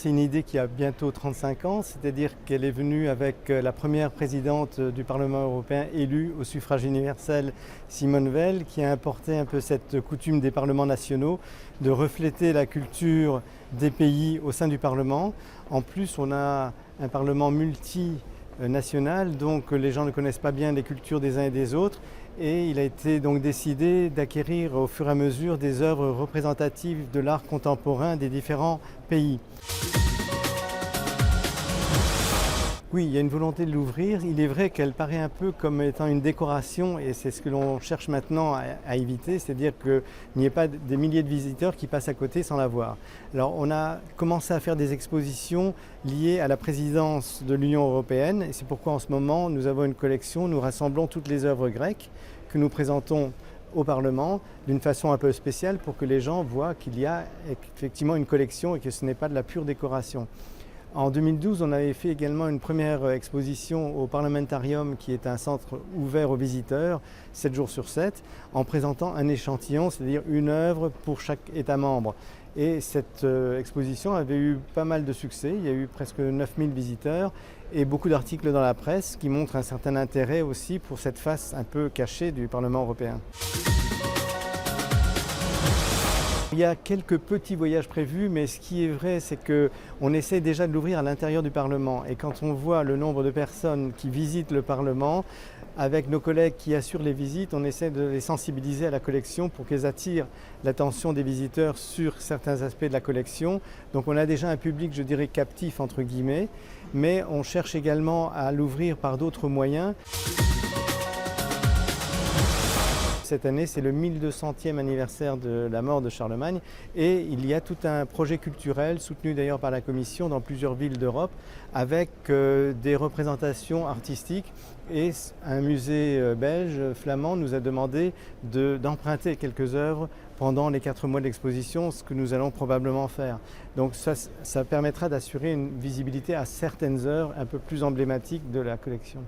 C'est une idée qui a bientôt 35 ans, c'est-à-dire qu'elle est venue avec la première présidente du Parlement européen élue au suffrage universel, Simone Veil, qui a importé un peu cette coutume des parlements nationaux de refléter la culture des pays au sein du Parlement. En plus, on a un Parlement multinational, donc les gens ne connaissent pas bien les cultures des uns et des autres. Et il a été donc décidé d'acquérir au fur et à mesure des œuvres représentatives de l'art contemporain des différents pays. Oui, il y a une volonté de l'ouvrir. Il est vrai qu'elle paraît un peu comme étant une décoration et c'est ce que l'on cherche maintenant à éviter, c'est-à-dire qu'il n'y ait pas des milliers de visiteurs qui passent à côté sans la voir. Alors on a commencé à faire des expositions liées à la présidence de l'Union européenne et c'est pourquoi en ce moment nous avons une collection, nous rassemblons toutes les œuvres grecques que nous présentons au Parlement d'une façon un peu spéciale pour que les gens voient qu'il y a effectivement une collection et que ce n'est pas de la pure décoration. En 2012, on avait fait également une première exposition au Parlementarium, qui est un centre ouvert aux visiteurs, 7 jours sur 7, en présentant un échantillon, c'est-à-dire une œuvre pour chaque État membre. Et cette exposition avait eu pas mal de succès, il y a eu presque 9000 visiteurs et beaucoup d'articles dans la presse qui montrent un certain intérêt aussi pour cette face un peu cachée du Parlement européen. Il y a quelques petits voyages prévus, mais ce qui est vrai, c'est qu'on essaie déjà de l'ouvrir à l'intérieur du Parlement. Et quand on voit le nombre de personnes qui visitent le Parlement, avec nos collègues qui assurent les visites, on essaie de les sensibiliser à la collection pour qu'elles attirent l'attention des visiteurs sur certains aspects de la collection. Donc on a déjà un public, je dirais, captif, entre guillemets, mais on cherche également à l'ouvrir par d'autres moyens. Cette année, c'est le 1200e anniversaire de la mort de Charlemagne et il y a tout un projet culturel soutenu d'ailleurs par la Commission dans plusieurs villes d'Europe avec des représentations artistiques et un musée belge, flamand, nous a demandé d'emprunter quelques œuvres pendant les 4 mois d'exposition, ce que nous allons probablement faire. Donc ça permettra d'assurer une visibilité à certaines œuvres un peu plus emblématiques de la collection.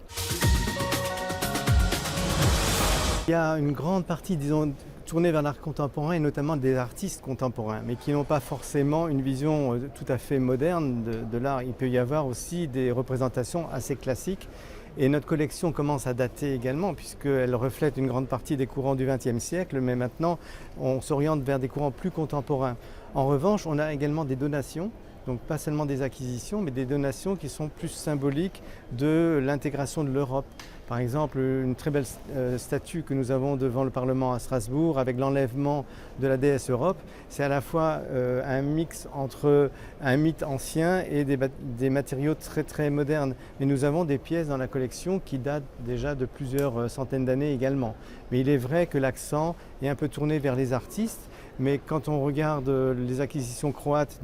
Il y a une grande partie, disons, tournée vers l'art contemporain et notamment des artistes contemporains, mais qui n'ont pas forcément une vision tout à fait moderne de l'art. Il peut y avoir aussi des représentations assez classiques et notre collection commence à dater également puisqu'elle reflète une grande partie des courants du XXe siècle, mais maintenant on s'oriente vers des courants plus contemporains. En revanche, on a également des donations. Donc pas seulement des acquisitions, mais des donations qui sont plus symboliques de l'intégration de l'Europe. Par exemple, une très belle statue que nous avons devant le Parlement à Strasbourg avec l'enlèvement de la déesse Europe, c'est à la fois un mix entre un mythe ancien et des matériaux très très modernes. Mais nous avons des pièces dans la collection qui datent déjà de plusieurs centaines d'années également. Mais il est vrai que l'accent est un peu tourné vers les artistes. Mais quand on regarde les acquisitions croates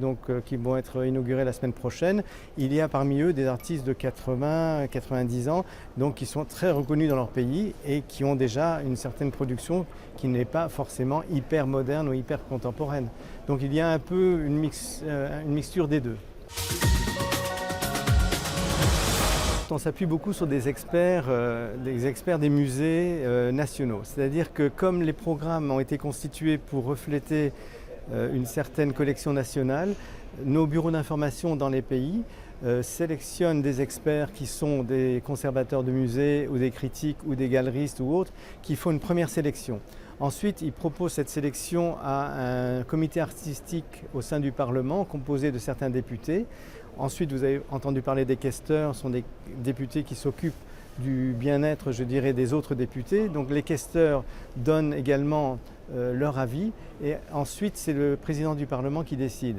qui vont être inaugurées la semaine prochaine, il y a parmi eux des artistes de 80, 90 ans donc qui sont très reconnus dans leur pays et qui ont déjà une certaine production qui n'est pas forcément hyper moderne ou hyper contemporaine. Donc il y a un peu une mixture des deux. On s'appuie beaucoup sur des experts des musées nationaux. C'est-à-dire que comme les programmes ont été constitués pour refléter une certaine collection nationale, nos bureaux d'information dans les pays sélectionnent des experts qui sont des conservateurs de musées ou des critiques ou des galeristes ou autres qui font une première sélection. Ensuite, ils proposent cette sélection à un comité artistique au sein du Parlement composé de certains députés. Ensuite, vous avez entendu parler des questeurs, ce sont des députés qui s'occupent du bien-être, je dirais, des autres députés. Donc les questeurs donnent également leur avis et ensuite c'est le président du Parlement qui décide.